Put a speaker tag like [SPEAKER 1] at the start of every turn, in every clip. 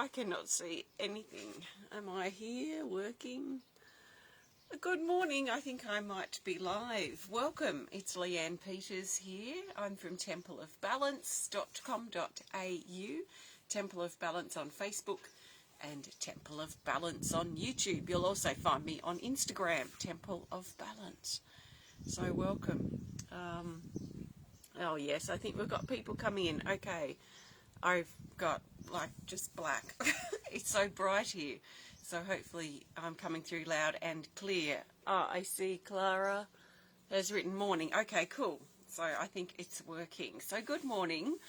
[SPEAKER 1] I cannot see anything. Am I here working? Good morning. I think I might be live. Welcome. It's Leanne Peters here. I'm from templeofbalance.com.au, Temple of Balance on Facebook and Temple of Balance on YouTube. You'll also find me on Instagram, Temple of Balance. So welcome. Oh yes, I think we've got people coming in. Okay. I've got like just black. It's so bright here. So hopefully I'm coming through loud and clear. Oh, I see Clara has written morning. Okay, cool. So I think it's working. So good morning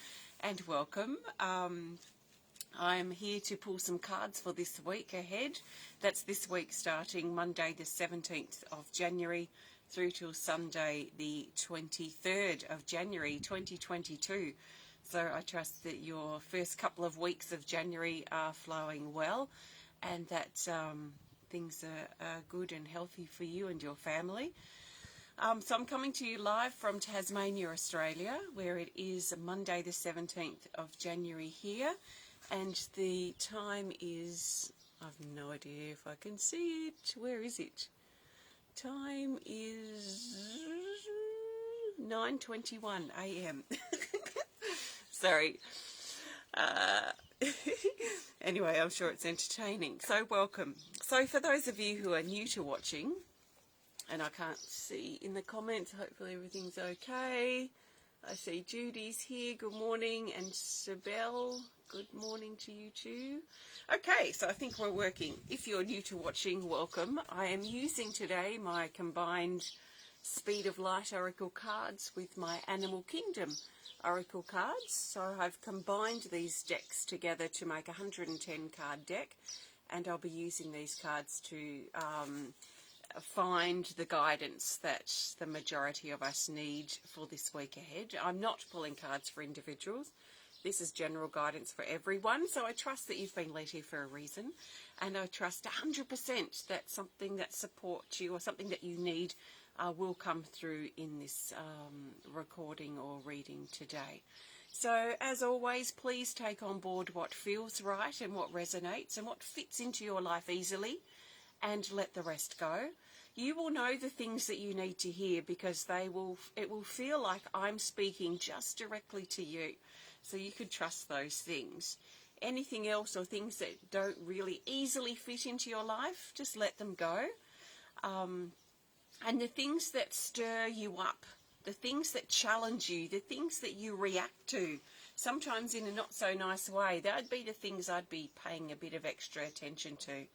[SPEAKER 1] and welcome. I'm here to pull some cards for this week ahead. That's this week starting Monday the 17th of January through till Sunday the 23rd of January 2022. So I trust that your first couple of weeks of January are flowing well and that things are good and healthy for you and your family. So I'm coming to you live from Tasmania, Australia, where it is Monday the 17th of January here. And the time is, I've no idea if I can see it. Where is it? Time is 9:21 a.m. Sorry. Anyway, I'm sure it's entertaining. So welcome. So for those of you who are new to watching, and I can't see in the comments, hopefully everything's okay. I see Judy's here. Good morning. And Sibel, good morning to you too. Okay, so I think we're working. If you're new to watching, welcome. I am using today my combined Speed of Light Oracle cards with my Animal Kingdom Oracle cards. So I've combined these decks together to make a 110 card deck, and I'll be using these cards to find the guidance that the majority of us need for this week ahead. I'm not pulling cards for individuals. This is general guidance for everyone, so I trust that you've been led here for a reason, and I trust 100% that something that supports you or something that you need will come through in this recording or reading today. So as always, please take on board what feels right and what resonates and what fits into your life easily, and let the rest go. You will know the things that you need to hear because it will feel like I'm speaking just directly to you. So you could trust those things. Anything else or things that don't really easily fit into your life, just let them go. And the things that stir you up, the things that challenge you, the things that you react to, sometimes in a not so nice way, that'd be the things I'd be paying a bit of extra attention to.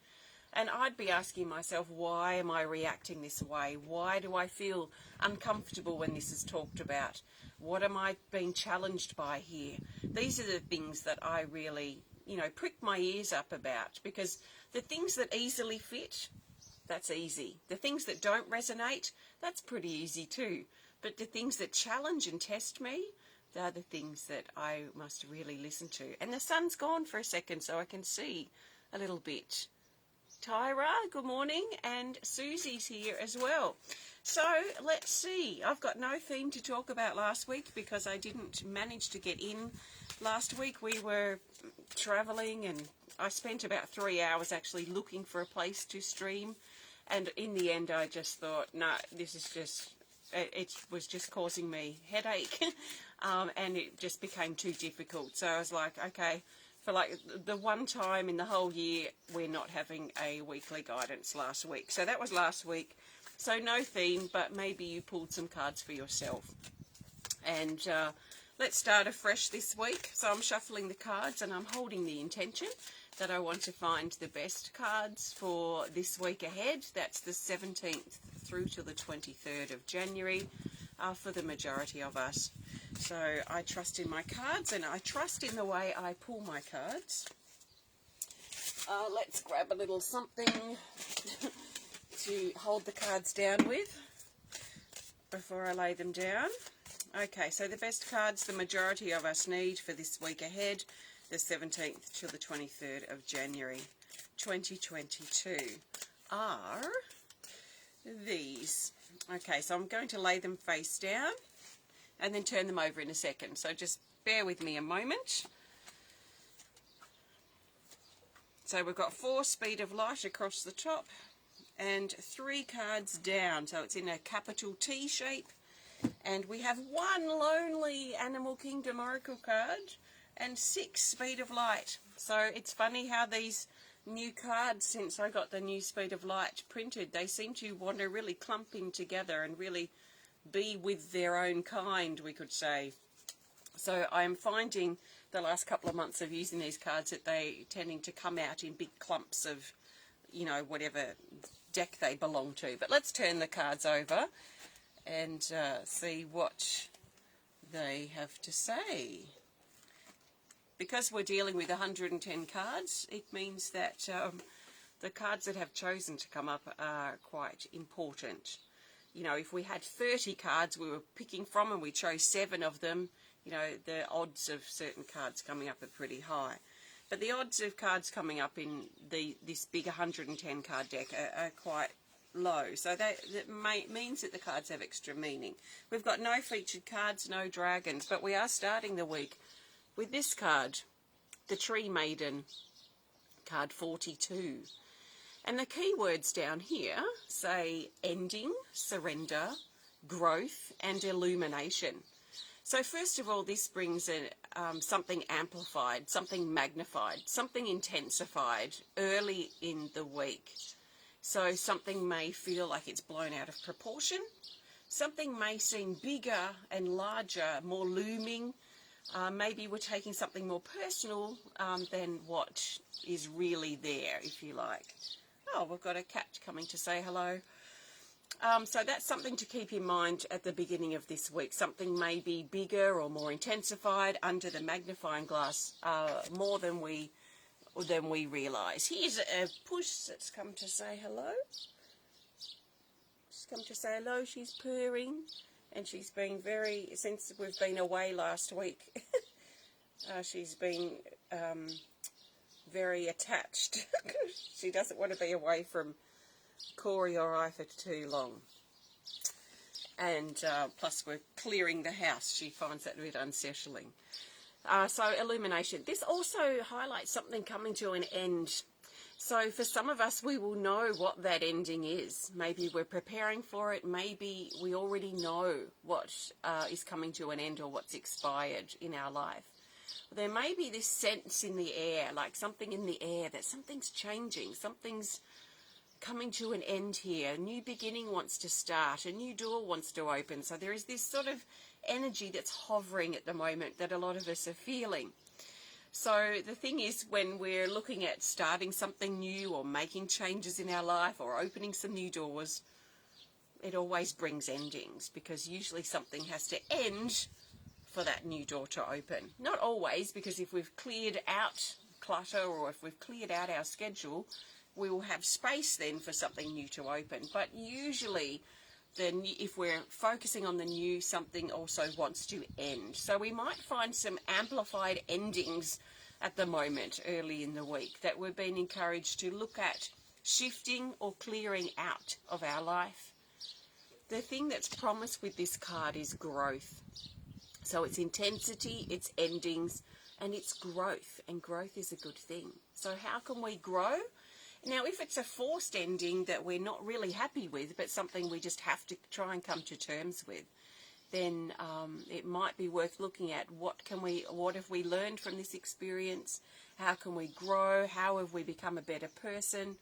[SPEAKER 1] And I'd be asking myself, why am I reacting this way? Why do I feel uncomfortable when this is talked about? What am I being challenged by here? These are the things that I really, prick my ears up about, because the things that easily fit, that's easy. The things that don't resonate, that's pretty easy too. But the things that challenge and test me, they're the things that I must really listen to. And the sun's gone for a second, so I can see a little bit. Tyra, good morning, and Susie's here as well. So let's see. I've got no theme to talk about last week because I didn't manage to get in. Last week we were travelling and I spent about 3 hours actually looking for a place to stream. And in the end I just thought, no, this is just, it was just causing me headache. And it just became too difficult. So I was like, okay, for like the one time in the whole year, we're not having a weekly guidance last week. So that was last week. So no theme, but maybe you pulled some cards for yourself. And let's start afresh this week. So I'm shuffling the cards and I'm holding the intention that I want to find the best cards for this week ahead. That's the 17th through to the 23rd of January for the majority of us. So I trust in my cards and I trust in the way I pull my cards. Let's grab a little something to hold the cards down with before I lay them down. Okay, so the best cards the majority of us need for this week ahead, the 17th to the 23rd of January 2022, are these. Okay, so I'm going to lay them face down and then turn them over in a second. So just bear with me a moment. So we've got 4 Speed of Light across the top and 3 cards down. So it's in a capital T shape. And we have 1 lonely Animal Kingdom Oracle card and 6 Speed of Light. So it's funny how these new cards, since I got the new Speed of Light printed, they seem to want to really clump in together and really be with their own kind, we could say. So I'm finding the last couple of months of using these cards that they tending to come out in big clumps of, you know, whatever deck they belong to. But let's turn the cards over and see what they have to say. Because we're dealing with 110 cards, it means that the cards that have chosen to come up are quite important. You know, if we had 30 cards we were picking from and we chose 7 of them, you know, the odds of certain cards coming up are pretty high. But the odds of cards coming up in this big 110 card deck are quite low. So that means that the cards have extra meaning. We've got no featured cards, no dragons, but we are starting the week with this card, the Tree Maiden, card 42. And the keywords down here say ending, surrender, growth, and illumination. So first of all, this brings something amplified, something magnified, something intensified early in the week. So something may feel like it's blown out of proportion. Something may seem bigger and larger, more looming. Maybe we're taking something more personal than what is really there, if you like. Oh, we've got a cat coming to say hello. So that's something to keep in mind at the beginning of this week. Something may be bigger or more intensified under the magnifying glass more than we realise. Here's a puss that's come to say hello. She's come to say hello. She's purring. And she's been since we've been away last week, she's been very attached. She doesn't want to be away from Corey or I for too long. And plus we're clearing the house. She finds that a bit unsettling. So illumination. This also highlights something coming to an end. So for some of us, we will know what that ending is. Maybe we're preparing for it. Maybe we already know what is coming to an end or what's expired in our life. There may be this sense in the air, like something in the air, that something's changing, something's coming to an end here. A new beginning wants to start, a new door wants to open. So there is this sort of energy that's hovering at the moment that a lot of us are feeling. So the thing is, when we're looking at starting something new or making changes in our life or opening some new doors, it always brings endings, because usually something has to end for that new door to open. Not always, because if we've cleared out clutter or if we've cleared out our schedule, we will have space then for something new to open. But usually, if we're focusing on the new, something also wants to end. So we might find some amplified endings at the moment early in the week that we've been encouraged to look at shifting or clearing out of our life. The thing that's promised with this card is growth. So it's intensity, it's endings, and it's growth. And growth is a good thing. So how can we grow? Now, if it's a forced ending that we're not really happy with, but something we just have to try and come to terms with, then it might be worth looking at what have we learned from this experience? How can we grow? How have we become a better person?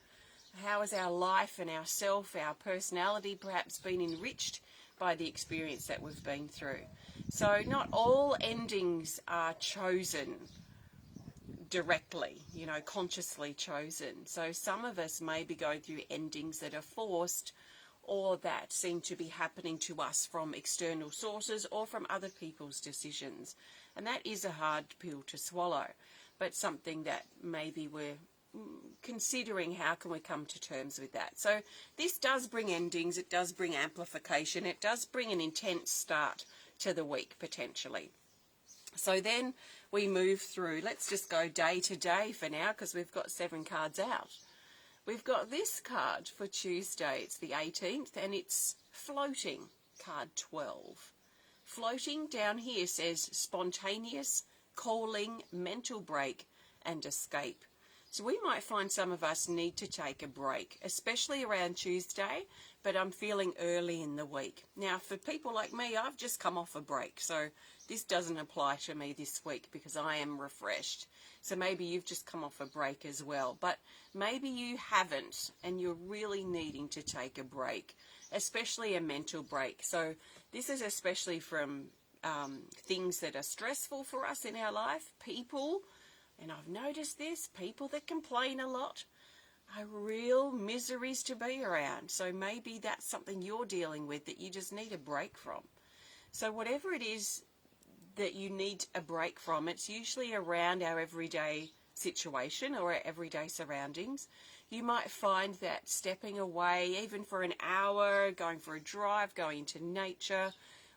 [SPEAKER 1] How has our life and ourself, our personality perhaps been enriched by the experience that we've been through? So not all endings are chosen directly, consciously chosen. So some of us may be going through endings that are forced or that seem to be happening to us from external sources or from other people's decisions. And that is a hard pill to swallow, but something that maybe we're considering how can we come to terms with that. So this does bring endings, it does bring amplification, it does bring an intense start to the week potentially. So then we move through, let's just go day to day for now because we've got 7 cards out. We've got this card for Tuesday, it's the 18th, and it's floating, card 12. Floating down here says spontaneous, calling, mental break, and escape. So we might find some of us need to take a break, especially around Tuesday, but I'm feeling early in the week. Now, for people like me, I've just come off a break, so this doesn't apply to me this week because I am refreshed. So maybe you've just come off a break as well, but maybe you haven't and you're really needing to take a break, especially a mental break. So this is especially from things that are stressful for us in our life, people. And I've noticed this, people that complain a lot are real miseries to be around. So maybe that's something you're dealing with that you just need a break from. So whatever it is that you need a break from, it's usually around our everyday situation or our everyday surroundings. You might find that stepping away, even for an hour, going for a drive, going into nature,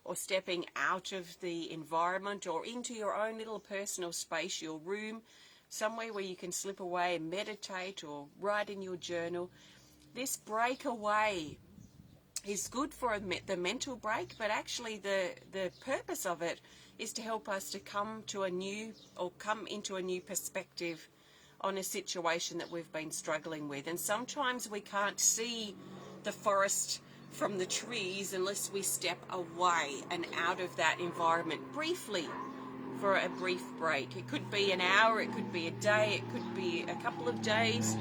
[SPEAKER 1] or stepping out of the environment or into your own little personal space, your room, somewhere where you can slip away and meditate or write in your journal. This break away is good for the mental break, but actually the purpose of it is to help us to come into a new perspective on a situation that we've been struggling with. And sometimes we can't see the forest from the trees unless we step away and out of that environment briefly for a brief break. It could be an hour, it could be a day, it could be a couple of days,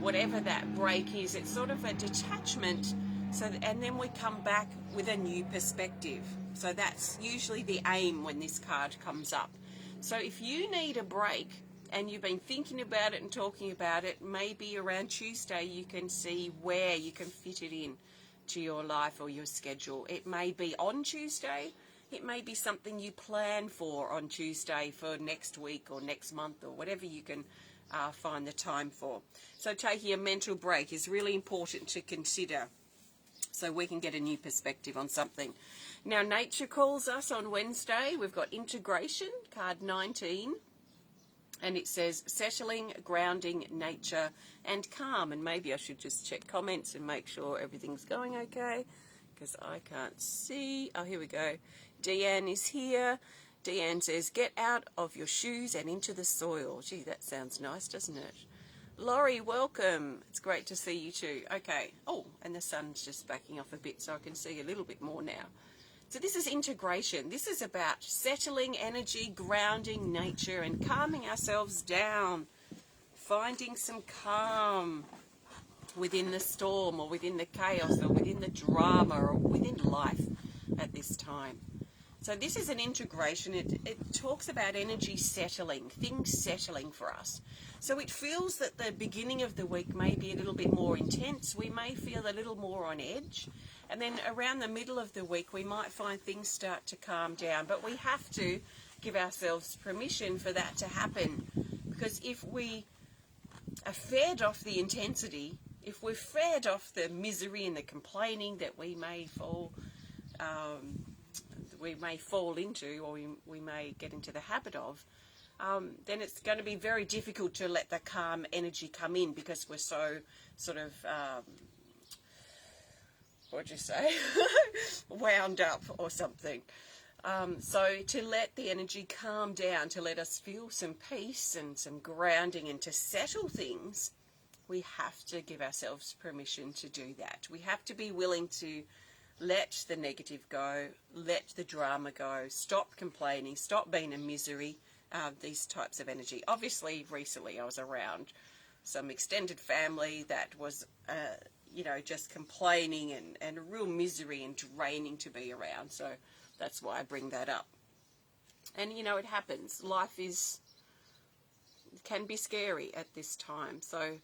[SPEAKER 1] whatever that break is. It's sort of a detachment, and then we come back with a new perspective. So that's usually the aim when this card comes up. So if you need a break and you've been thinking about it and talking about it, maybe around Tuesday you can see where you can fit it in to your life or your schedule. It may be on Tuesday, it may be something you plan for on Tuesday for next week or next month or whatever you can find the time for. So taking a mental break is really important to consider so we can get a new perspective on something. Now, nature calls us on Wednesday. We've got integration, card 19. And it says settling, grounding, nature, and calm. And maybe I should just check comments and make sure everything's going okay, because I can't see. Oh, here we go. Deanne is here. Deanne says, get out of your shoes and into the soil. Gee, that sounds nice, doesn't it? Laurie, welcome. It's great to see you too. Okay. Oh, and the sun's just backing off a bit so I can see a little bit more now. So this is integration. This is about settling energy, grounding nature, and calming ourselves down, finding some calm within the storm or within the chaos or within the drama or within life at this time. So this is an integration. It talks about energy settling, things settling for us. So it feels that the beginning of the week may be a little bit more intense. We may feel a little more on edge. And then around the middle of the week, we might find things start to calm down. But we have to give ourselves permission for that to happen. Because if we are fed off the intensity, if we're fed off the misery and the complaining that we may fall into, or we may get into the habit of, then it's going to be very difficult to let the calm energy come in because we're so sort of... wound up or something. So to let the energy calm down, to let us feel some peace and some grounding and to settle things, we have to give ourselves permission to do that. We have to be willing to let the negative go, let the drama go, stop complaining, stop being a misery, these types of energy. Obviously, recently I was around some extended family that was... just complaining and a real misery and draining to be around. So that's why I bring that up. And, it happens. Life can be scary at this time. So,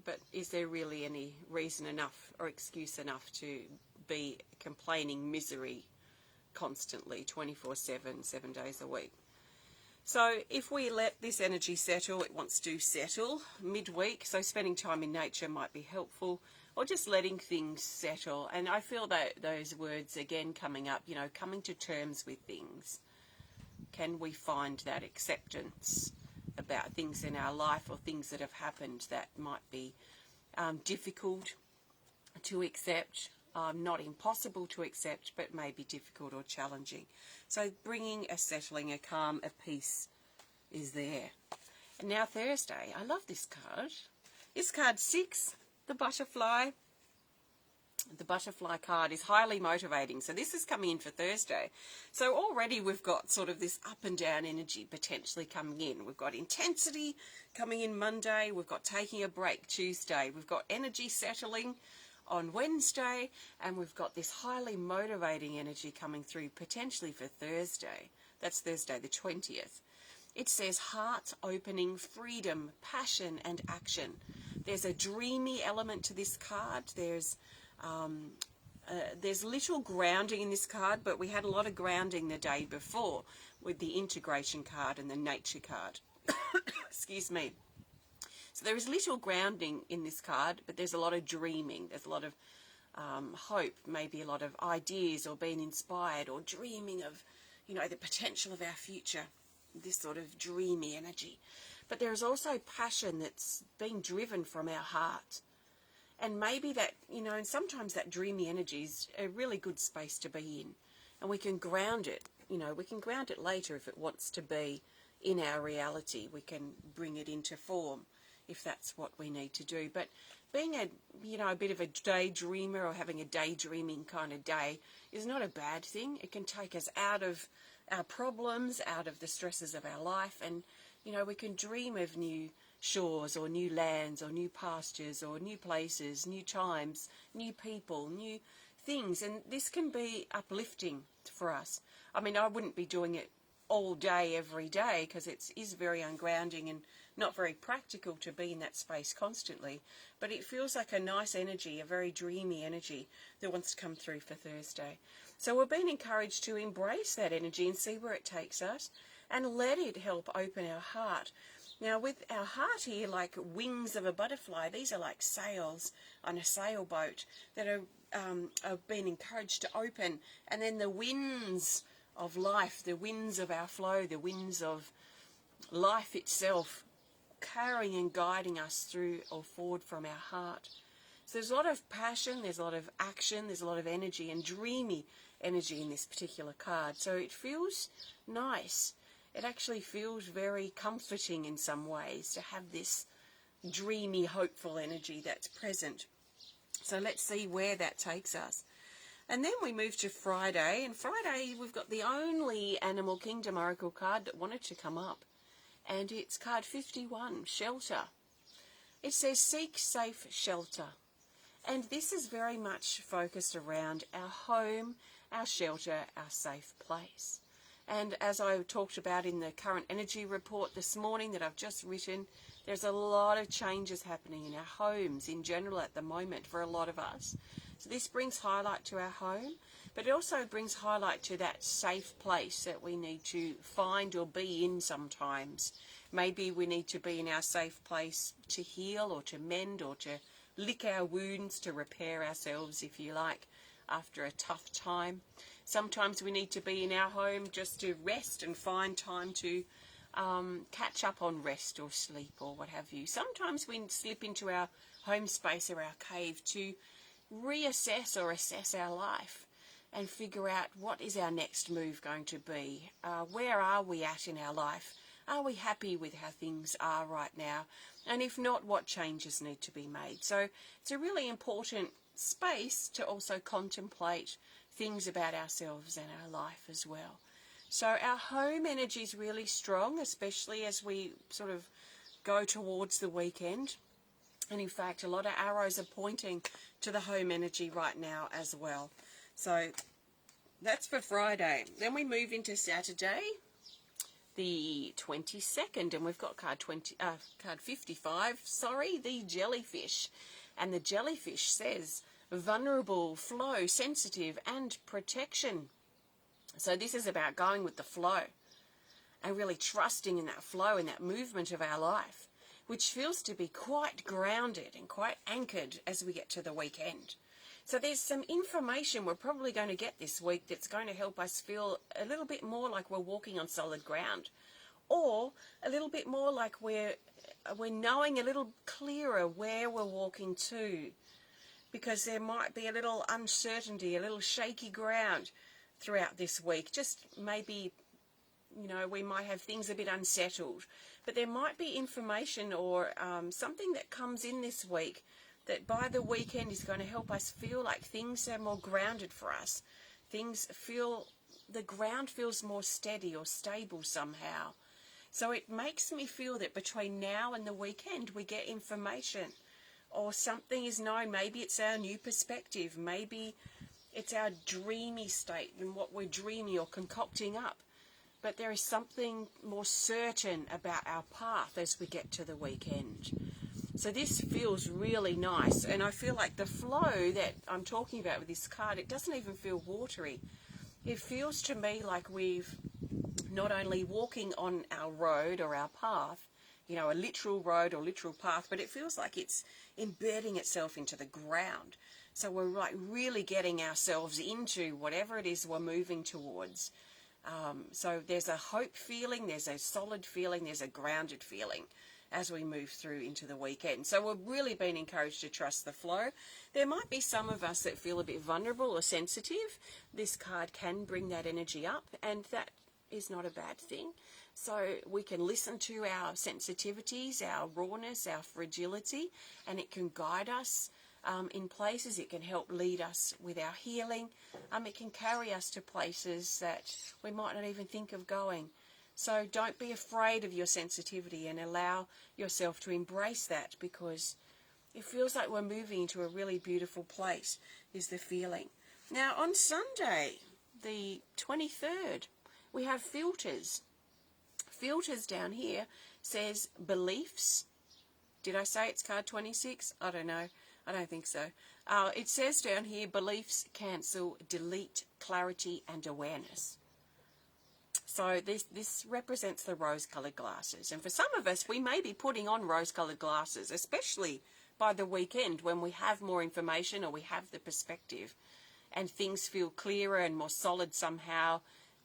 [SPEAKER 1] but is there really any reason enough or excuse enough to be complaining misery constantly, 24/7, 7 days a week? So if we let this energy settle, it wants to settle midweek. So spending time in nature might be helpful, or just letting things settle. And I feel that those words again coming up, coming to terms with things. Can we find that acceptance about things in our life or things that have happened that might be difficult to accept? Not impossible to accept, but maybe difficult or challenging. So bringing a settling, a calm, a peace is there. And now Thursday. I love this card. This card 6, the butterfly. The butterfly card is highly motivating. So this is coming in for Thursday. So already we've got sort of this up and down energy potentially coming in. We've got intensity coming in Monday. We've got taking a break Tuesday. We've got energy settling on Wednesday. And we've got this highly motivating energy coming through potentially for Thursday. That's Thursday the 20th. It says heart opening, freedom, passion and action. There's a dreamy element to this card. There's little grounding in this card, but we had a lot of grounding the day before with the integration card and the nature card. Excuse me. So there is little grounding in this card, but there's a lot of dreaming. There's a lot of hope, maybe a lot of ideas or being inspired or dreaming of, you know, the potential of our future, this sort of dreamy energy. But there is also passion that's being driven from our heart. And maybe that, you know, and sometimes that dreamy energy is a really good space to be in. And we can ground it, you know, we can ground it later if it wants to be in our reality. We can bring it into form if that's what we need to do. But being a, you know, a bit of a daydreamer or having a daydreaming kind of day is not a bad thing. It can take us out of our problems, out of the stresses of our life. And, you know, we can dream of new shores or new lands or new pastures or new places, new times, new people, new things. And this can be uplifting for us. I mean, I wouldn't be doing it all day, every day, because it is very ungrounding and not very practical to be in that space constantly. But it feels like a nice energy, a very dreamy energy that wants to come through for Thursday. So we're being encouraged to embrace that energy and see where it takes us and let it help open our heart. Now, with our heart here, like wings of a butterfly, these are like sails on a sailboat that are being encouraged to open. And then the winds of life, the winds of our flow, the winds of life itself, carrying and guiding us through or forward from our heart. So there's a lot of passion, there's a lot of action, there's a lot of energy and dreamy energy in this particular card. So it feels nice. It actually feels very comforting in some ways to have this dreamy, hopeful energy that's present. So let's see where that takes us. And then we move to Friday. And Friday, we've got the only Animal Kingdom Oracle card that wanted to come up. And it's card 51, Shelter. It says, seek safe shelter. And this is very much focused around our home, our shelter, our safe place. And as I talked about in the current energy report this morning that I've just written, there's a lot of changes happening in our homes in general at the moment for a lot of us. So this brings highlight to our home, but it also brings highlight to that safe place that we need to find or be in sometimes. Maybe we need to be in our safe place to heal or to mend or to lick our wounds, to repair ourselves, if you like, after a tough time. Sometimes we need to be in our home just to rest and find time to catch up on rest or sleep or what have you. Sometimes we slip into our home space or our cave to reassess or assess our life and figure out what is our next move going to be. Where are we at in our life? Are we happy with how things are right now? And if not, what changes need to be made? So it's a really important space to also contemplate things about ourselves and our life as well. So our home energy is really strong, especially as we sort of go towards the weekend. And in fact, a lot of arrows are pointing to the home energy right now as well. So that's for Friday. Then we move into Saturday, the 22nd, and we've got card 55, the jellyfish. And the jellyfish says vulnerable, flow, sensitive, and protection. So this is about going with the flow and really trusting in that flow and that movement of our life, which feels to be quite grounded and quite anchored as we get to the weekend. So there's some information we're probably going to get this week that's going to help us feel a little bit more like we're walking on solid ground, or a little bit more like we're knowing a little clearer where we're walking to, because there might be a little uncertainty, a little shaky ground throughout this week. Just maybe you know, we might have things a bit unsettled, but there might be information or something that comes in this week that by the weekend is going to help us feel like things are more grounded for us. The ground feels more steady or stable somehow. So it makes me feel that between now and the weekend we get information or something is known. Maybe it's our new perspective. Maybe it's our dreamy state and what we're dreaming or concocting up. But there is something more certain about our path as we get to the weekend. So this feels really nice. And I feel like the flow that I'm talking about with this card, it doesn't even feel watery. It feels to me like we've not only walking on our road or our path, you know, a literal road or literal path, but it feels like it's embedding itself into the ground. So we're like really getting ourselves into whatever it is we're moving towards. So there's a hope feeling, there's a solid feeling, there's a grounded feeling as we move through into the weekend. So we've really been encouraged to trust the flow. There might be some of us that feel a bit vulnerable or sensitive. This card can bring that energy up, and that is not a bad thing. So we can listen to our sensitivities, our rawness, our fragility, and it can guide us in places. It can help lead us with our healing. It can carry us to places that we might not even think of going. So don't be afraid of your sensitivity and allow yourself to embrace that, because it feels like we're moving into a really beautiful place, is the feeling. Now on Sunday, the 23rd, we have filters. Filters down here says beliefs. Did I say it's card 26? I don't know. I don't think so. It says down here, beliefs, cancel, delete, clarity and awareness. So this represents the rose-coloured glasses. And for some of us, we may be putting on rose-coloured glasses, especially by the weekend when we have more information or we have the perspective and things feel clearer and more solid somehow.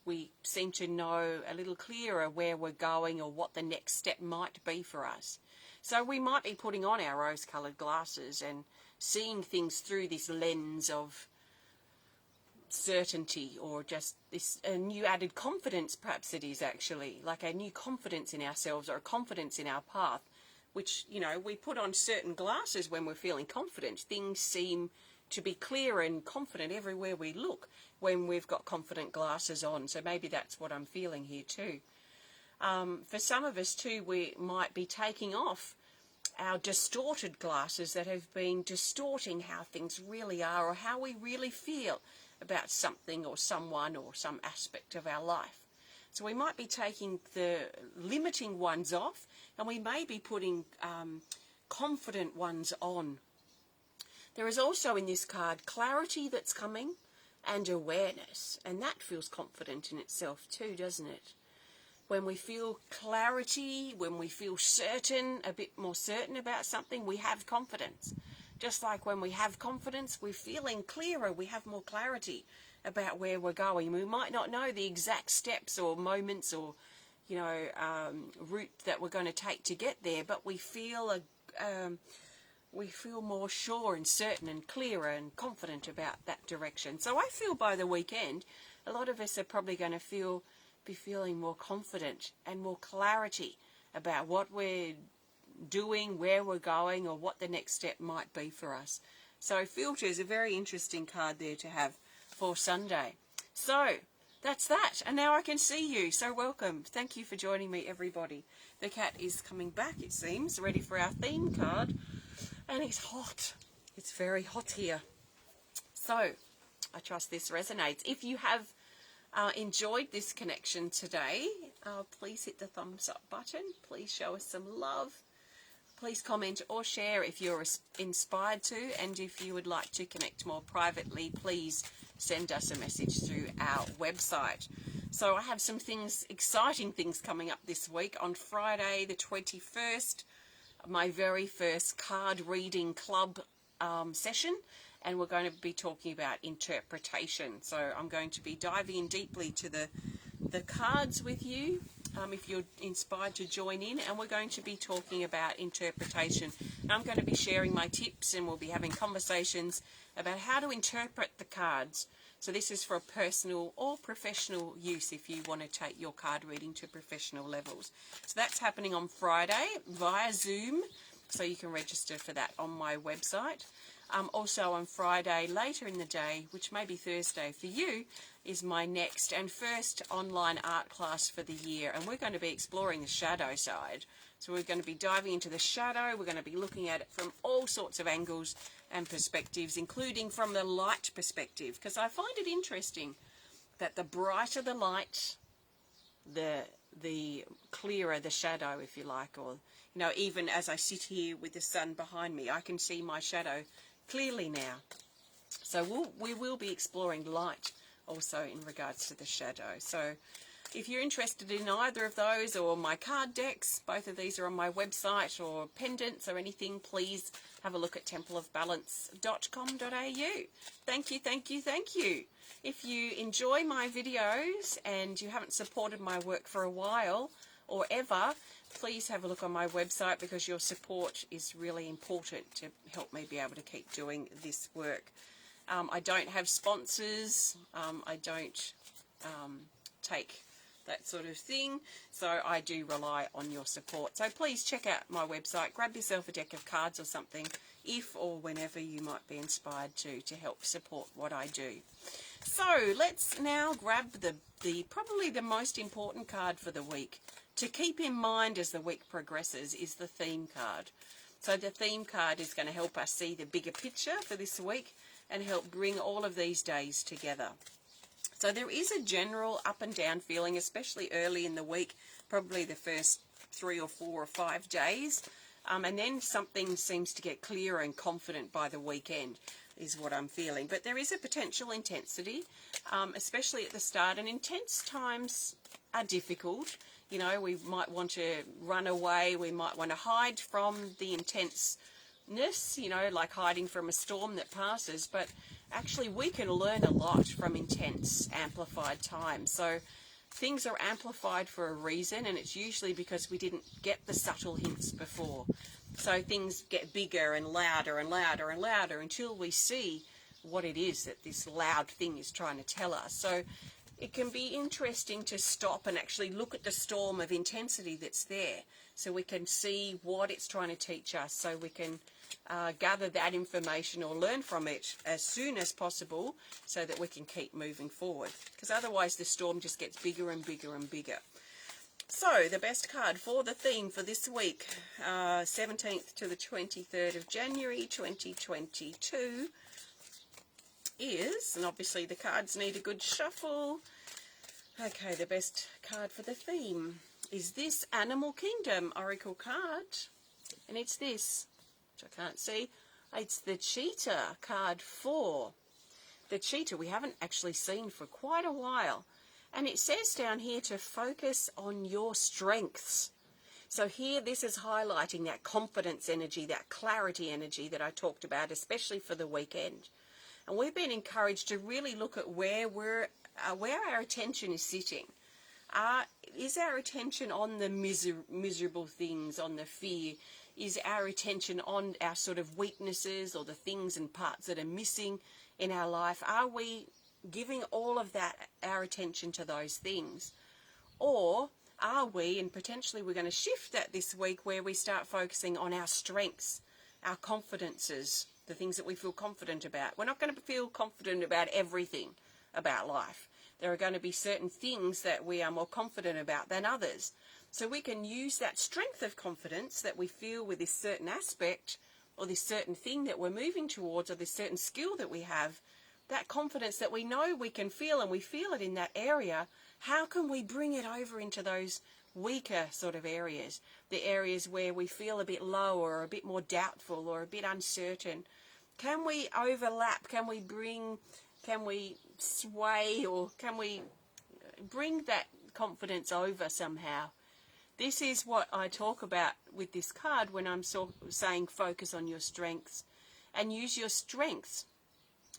[SPEAKER 1] We seem to know a little clearer where we're going or what the next step might be for us. So we might be putting on our rose-coloured glasses and seeing things through this lens of certainty, or just this a new added confidence. Perhaps it is actually like a new confidence in ourselves or a confidence in our path, which, you know, we put on certain glasses when we're feeling confident. Things seem to be clear and confident everywhere we look when we've got confident glasses on. So maybe that's what I'm feeling here too. For some of us too, we might be taking off our distorted glasses that have been distorting how things really are or how we really feel about something or someone or some aspect of our life. So we might be taking the limiting ones off, and we may be putting confident ones on. There is also in this card clarity that's coming and awareness, and that feels confident in itself too, doesn't it? When we feel clarity, when we feel certain, a bit more certain about something, we have confidence. Just like when we have confidence, we're feeling clearer, we have more clarity about where we're going. We might not know the exact steps or moments or, you know, route that we're going to take to get there, but we feel more sure and certain and clearer and confident about that direction. So I feel by the weekend, a lot of us are probably going to be feeling more confident and more clarity about what we're doing, where we're going, or what the next step might be for us. So filter is a very interesting card there to have for Sunday. So that's that, and now I can see you, so welcome. Thank you for joining me, everybody. The cat is coming back, it seems, ready for our theme card, and it's hot. It's very hot here. So I trust this resonates. If you have enjoyed this connection today, please hit the thumbs up button. Please show us some love. Please comment or share if you're inspired to, and if you would like to connect more privately, please send us a message through our website. So I have some things, exciting things coming up this week. On Friday the 21st, my very first card reading club session, and we're going to be talking about interpretation. So I'm going to be diving in deeply to the cards with you, if you're inspired to join in, and we're going to be talking about interpretation. I'm going to be sharing my tips, and we'll be having conversations about how to interpret the cards. So this is for personal or professional use if you want to take your card reading to professional levels. So that's happening on Friday via Zoom. So you can register for that on my website. Also on Friday later in the day, which may be Thursday for you, is my next and first online art class for the year. And we're going to be exploring the shadow side. So we're going to be diving into the shadow. We're going to be looking at it from all sorts of angles and perspectives, including from the light perspective. Because I find it interesting that the brighter the light, the clearer the shadow, if you like. Or, you know, even as I sit here with the sun behind me, I can see my shadow clearly now. So we will be exploring light also in regards to the shadow. So if you're interested in either of those or my card decks, both of these are on my website, or pendants or anything, please have a look at templeofbalance.com.au. Thank you, thank you, thank you. If you enjoy my videos and you haven't supported my work for a while or ever, please have a look on my website, because your support is really important to help me be able to keep doing this work. I don't have sponsors. I don't take that sort of thing. So I do rely on your support. So please check out my website. Grab yourself a deck of cards or something, if or whenever you might be inspired to help support what I do. So let's now grab the probably the most important card for the week to keep in mind as the week progresses is the theme card. So the theme card is going to help us see the bigger picture for this week and help bring all of these days together. So there is a general up and down feeling, especially early in the week, probably the first 3 or 4 or 5 days. And then something seems to get clearer and confident by the weekend is what I'm feeling. But there is a potential intensity, especially at the start. And intense times are difficult. You know, we might want to run away. We might want to hide from the intenseness, you know, like hiding from a storm that passes. But actually, we can learn a lot from intense, amplified times. So things are amplified for a reason, and it's usually because we didn't get the subtle hints before. So things get bigger and louder and louder and louder until we see what it is that this loud thing is trying to tell us. So it can be interesting to stop and actually look at the storm of intensity that's there, so we can see what it's trying to teach us, so we can gather that information or learn from it as soon as possible, so that we can keep moving forward, because otherwise the storm just gets bigger and bigger and bigger. So the best card for the theme for this week, 17th to the 23rd of January 2022 is, and obviously the cards need a good shuffle. Okay, the best card for the theme is this Animal Kingdom Oracle card, and it's this, which I can't see. It's the Cheetah card 4. The cheetah we haven't actually seen for quite a while. And it says down here to focus on your strengths. So here, this is highlighting that confidence energy, that clarity energy that I talked about, especially for the weekend. And we've been encouraged to really look at where our attention is sitting. Is our attention on the miserable things, on the fear? Is our attention on our sort of weaknesses or the things and parts that are missing in our life? Are we giving all of that, our attention to those things? Or are we, and potentially we're going to shift that this week, where we start focusing on our strengths, our confidences, the things that we feel confident about. We're not going to feel confident about everything about life. There are going to be certain things that we are more confident about than others. So we can use that strength of confidence that we feel with this certain aspect, or this certain thing that we're moving towards, or this certain skill that we have, that confidence that we know we can feel, and we feel it in that area. How can we bring it over into those weaker sort of areas, the areas where we feel a bit lower or a bit more doubtful or a bit uncertain? Can we overlap? Can we sway, or can we bring that confidence over somehow? This is what I talk about with this card when I'm saying focus on your strengths, and use your strengths,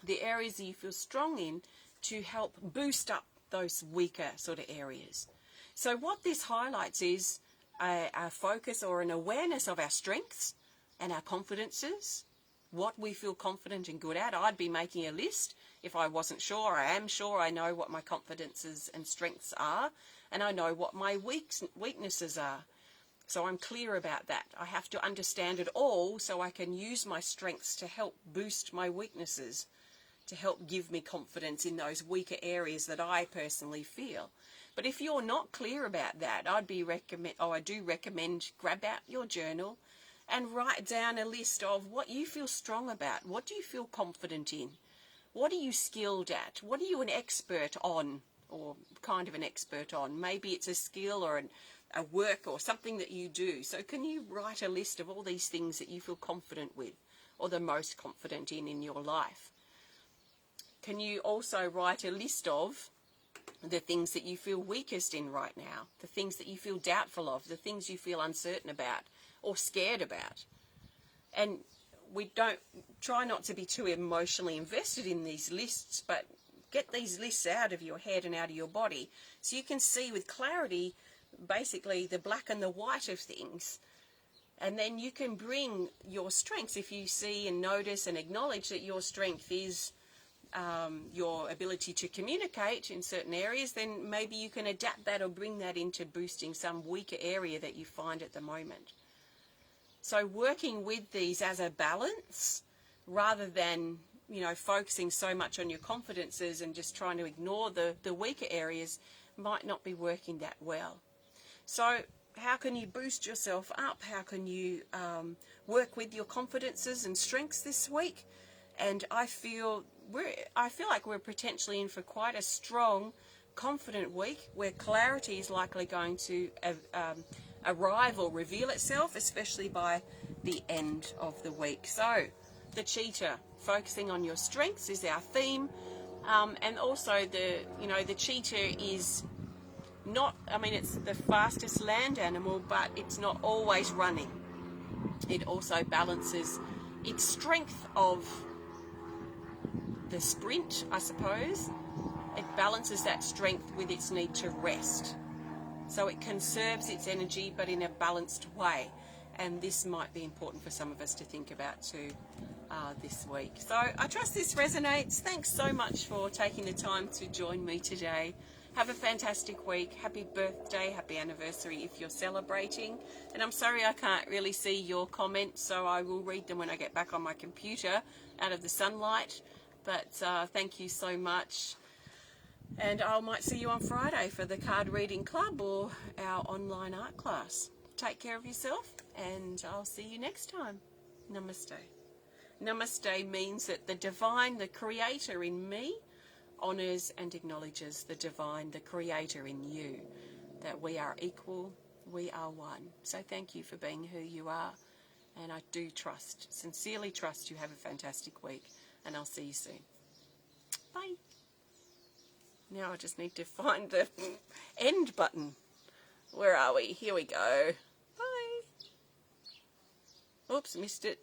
[SPEAKER 1] the areas that you feel strong in, to help boost up those weaker sort of areas. So what this highlights is a focus or an awareness of our strengths and our confidences, what we feel confident and good at. I'd be making a list if I wasn't sure. I am sure. I know what my confidences and strengths are, and I know what my weaknesses are. So I'm clear about that. I have to understand it all so I can use my strengths to help boost my weaknesses, to help give me confidence in those weaker areas that I personally feel. But if you're not clear about that, I do recommend grab out your journal and write down a list of what you feel strong about. What do you feel confident in? What are you skilled at? What are you an expert on, or kind of an expert on? Maybe it's a skill or a work or something that you do. So can you write a list of all these things that you feel confident with or the most confident in your life? Can you also write a list of the things that you feel weakest in right now, the things that you feel doubtful of, the things you feel uncertain about or scared about? And we don't try not to be too emotionally invested in these lists, but get these lists out of your head and out of your body so you can see with clarity basically the black and the white of things. And then you can bring your strengths. If you see and notice and acknowledge that your strength is your ability to communicate in certain areas, then maybe you can adapt that or bring that into boosting some weaker area that you find at the moment. So working with these as a balance rather than, focusing so much on your confidences and just trying to ignore the weaker areas might not be working that well. So how can you boost yourself up? How can you work with your confidences and strengths this week? And I feel like we're potentially in for quite a strong, confident week where clarity is likely going to arrive or reveal itself, especially by the end of the week. So the cheetah, focusing on your strengths is our theme. And also the cheetah is not, it's the fastest land animal, but it's not always running. It also balances its strength of the sprint, I suppose. It balances that strength with its need to rest. So it conserves its energy, but in a balanced way. And this might be important for some of us to think about too this week. So I trust this resonates. Thanks so much for taking the time to join me today. Have a fantastic week. Happy birthday, happy anniversary if you're celebrating. And I'm sorry I can't really see your comments, so I will read them when I get back on my computer out of the sunlight. But thank you so much. And I might see you on Friday for the card reading club or our online art class. Take care of yourself, and I'll see you next time. Namaste. Namaste means that the divine, the creator in me, honours and acknowledges the divine, the creator in you, that we are equal, we are one. So thank you for being who you are, and I do sincerely trust you have a fantastic week, and I'll see you soon. Bye. Now I just need to find the end button. Where are we? Here we go. Bye. Oops, missed it.